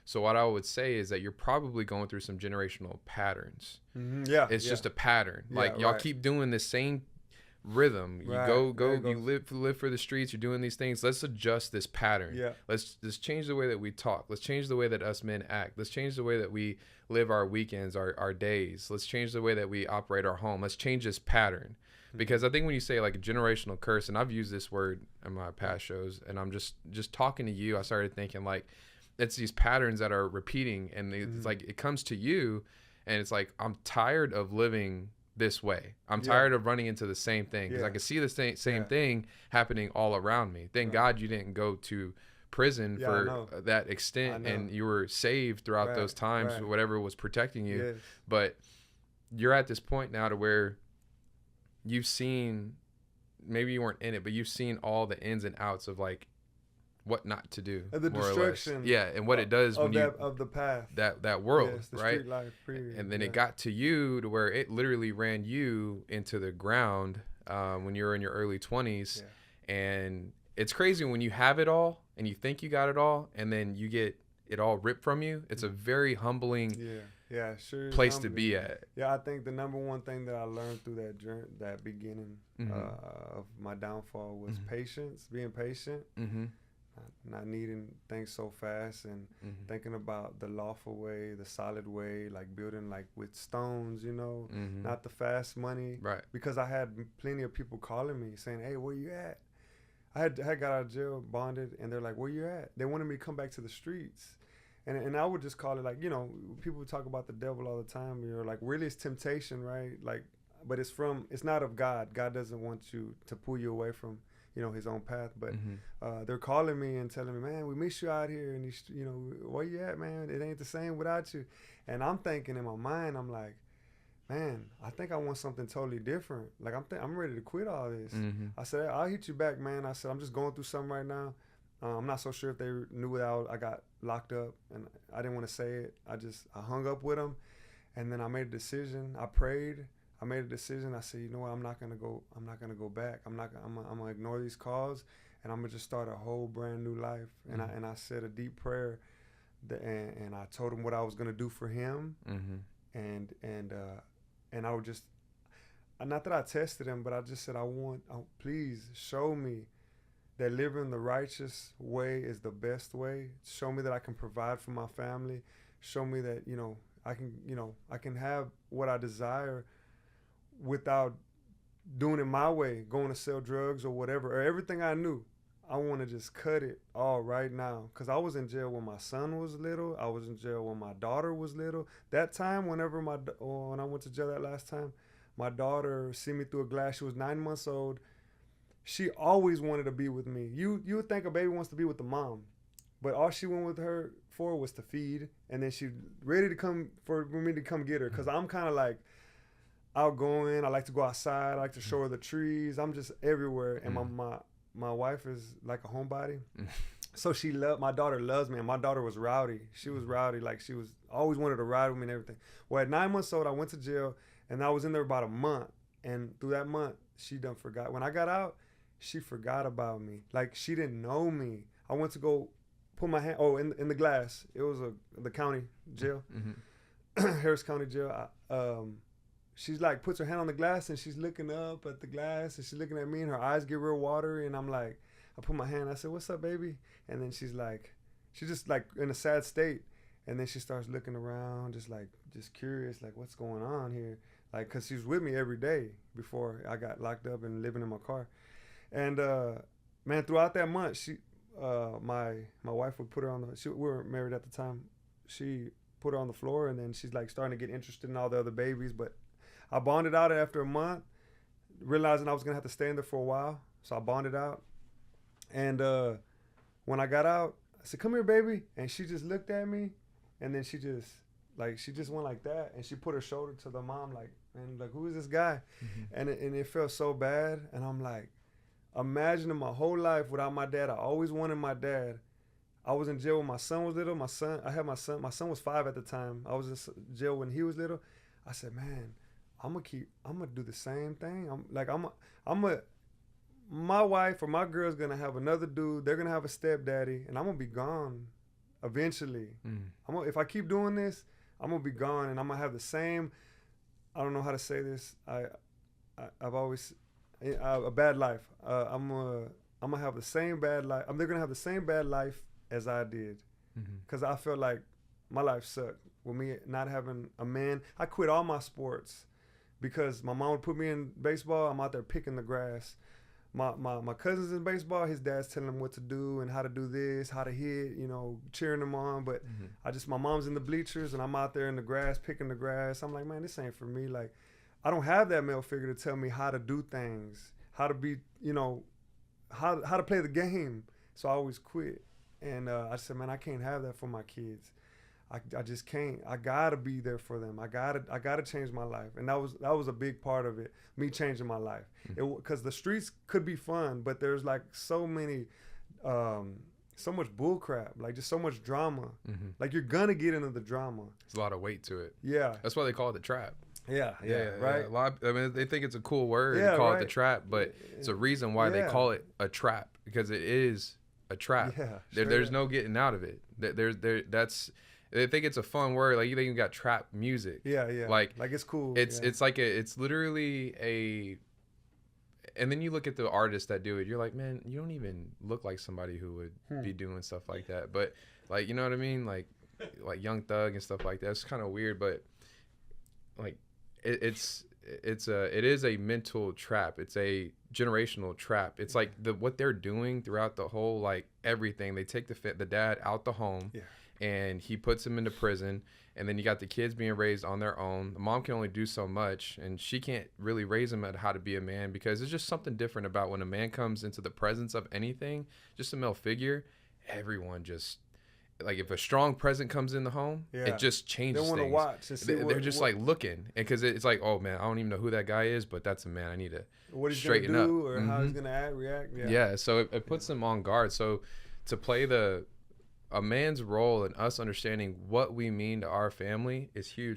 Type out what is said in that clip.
So what I would say is that you're probably going through some generational patterns. Yeah. It's just a pattern. Yeah, Like y'all right. keep doing the same rhythm. You Right. go, There it you goes. live for the streets. You're doing these things. Let's adjust this pattern. Yeah. Let's change the way that we talk. Let's change the way that us men act. Let's change the way that we live our weekends, our days. Let's change the way that we operate our home. Let's change this pattern. Because I think when you say like a generational curse, and I've used this word in my past shows, and I'm just talking to you, I started thinking like it's these patterns that are repeating, and it's like it comes to you, and it's like I'm tired of living this way. I'm tired of running into the same thing because I can see the same thing happening all around me. Thank God you didn't go to prison for that extent, and you were saved throughout those times, whatever was protecting you. Yes. But you're at this point now to where you've seen, maybe you weren't in it, but you've seen all the ins and outs of like what not to do, and the destruction, and what it does when you of the path, that world, yes, the right? Street life, period. And then it got to you to where it literally ran you into the ground when you were in your early 20s, and it's crazy when you have it all and you think you got it all, and then you get it all ripped from you. It's a very humbling sure place to be at. Yeah, I think the number one thing that I learned through that journey, that beginning of my downfall was patience, being patient, not needing things so fast, and thinking about the lawful way, the solid way, like building like with stones, you know, not the fast money. Right. Because I had plenty of people calling me saying, "Hey, where you at?" I had got out of jail, bonded, and they're like, "Where you at?" They wanted me to come back to the streets. And I would just call it like, you know, people talk about the devil all the time. You're like, really, it's temptation, right? Like, but it's not of God. God doesn't want you to pull you away from, you know, his own path. But they're calling me and telling me, "Man, we miss you out here. And, you know, where you at, man? It ain't the same without you." And I'm thinking in my mind, I'm like, man, I think I want something totally different. Like, I'm ready to quit all this. I said, "I'll hit you back, man." I said, "I'm just going through something right now. I'm not so sure if they knew that I got locked up, and I didn't want to say it. I hung up with them, and then I made a decision. I prayed. I made a decision. I said, you know what? I'm not gonna go back. I'm gonna ignore these calls, and I'm gonna just start a whole brand new life." And I said a deep prayer, and I told him what I was gonna do for him, and I would just, not that I tested him, but I just said, please show me that living the righteous way is the best way. Show me that I can provide for my family. Show me that, you know, I can have what I desire without doing it my way, going to sell drugs or whatever, or everything I knew. I want to just cut it all right now. Because I was in jail when my son was little. I was in jail when my daughter was little. That time, when I went to jail that last time, my daughter seen me through a glass. She was 9 months old. She always wanted to be with me. You would think a baby wants to be with the mom, but all she went with her for was to feed, and then she ready to come for me to come get her. Cause I'm kind of like outgoing. I like to go outside. I like to show her the trees. I'm just everywhere, and my wife is like a homebody, so my daughter loves me, and my daughter was rowdy. She was rowdy, like she was always wanted to ride with me and everything. Well, at 9 months old, I went to jail, and I was in there about a month, and through that month, she done forgot. When I got out, she forgot about me. Like, she didn't know me. I went to go put my hand, in the glass. It was the county jail, Harris County jail. She's like, puts her hand on the glass, and she's looking up at the glass, and she's looking at me, and her eyes get real watery, and I'm like, I put my hand, I said, "What's up, baby?" And then she's just like in a sad state, and then she starts looking around, just curious, like, what's going on here? Like, cause she was with me every day before I got locked up and living in my car. And man, throughout that month, my wife would put her we were married at the time. She put her on the floor, and then she's like starting to get interested in all the other babies. But I bonded out after a month, realizing I was gonna have to stay in there for a while. So I bonded out, and when I got out, I said, "Come here, baby," and she just looked at me, and then she just went like that, and she put her shoulder to the mom, like, "Man, like, who is this guy?" And it felt so bad, and I'm like, imagining my whole life without my dad. I always wanted my dad. I was in jail when my son was little. My son was 5 at the time. I was in jail when he was little. I said, man, I'm gonna do the same thing. My wife or my girl's gonna have another dude. They're gonna have a stepdaddy, and I'm gonna be gone eventually. If I keep doing this, I'm gonna be gone, and I'm gonna have the same. I don't know how to say this. I've always a bad life. I'm gonna have the same bad life. They're gonna have the same bad life as I did, because I felt like my life sucked with me not having a man. I quit all my sports because my mom would put me in baseball. I'm out there picking the grass. My cousin's in baseball. His dad's telling him what to do and how to do this, how to hit, cheering them on. But my mom's in the bleachers and I'm out there in the grass picking the grass. I'm like, man, this ain't for me. Like, I don't have that male figure to tell me how to do things, how to be, how to play the game. So I always quit. And I said, man, I can't have that for my kids. I just can't. I gotta be there for them. I gotta change my life, and that was a big part of it. Me changing my life, because the streets could be fun, but there's like so many, so much bull crap, like just so much drama. Like you're gonna get into the drama. There's a lot of weight to it. Yeah, that's why they call it the trap. Yeah, right. Yeah. They think it's a cool word to call it the trap, but it's a reason why they call it a trap, because it is a trap. Yeah, there's no getting out of it. They think it's a fun word. Like, you think you got trap music. Yeah. Like it's cool. It's like it's literally a. And then you look at the artists that do it. You're like, man, you don't even look like somebody who would be doing stuff like that. But like, you know what I mean? Like Young Thug and stuff like that. It's kind of weird, but like it is a mental trap. It's a generational trap. It's like what they're doing throughout the whole, like, everything. They take the dad out the home. Yeah. And he puts him into prison, and then you got the kids being raised on their own. The mom can only do so much, and she can't really raise him at how to be a man, because there's just something different about when a man comes into the presence of anything, just a male figure. Everyone just, like, if a strong presence comes in the home, it just changes things. They want to watch and see they're just like looking, because it's like, oh man, I don't even know who that guy is, but that's a man. I need to straighten up. What he's gonna do or how he's gonna react. Yeah. So it puts them on guard. So to play a man's role in us understanding what we mean to our family is huge.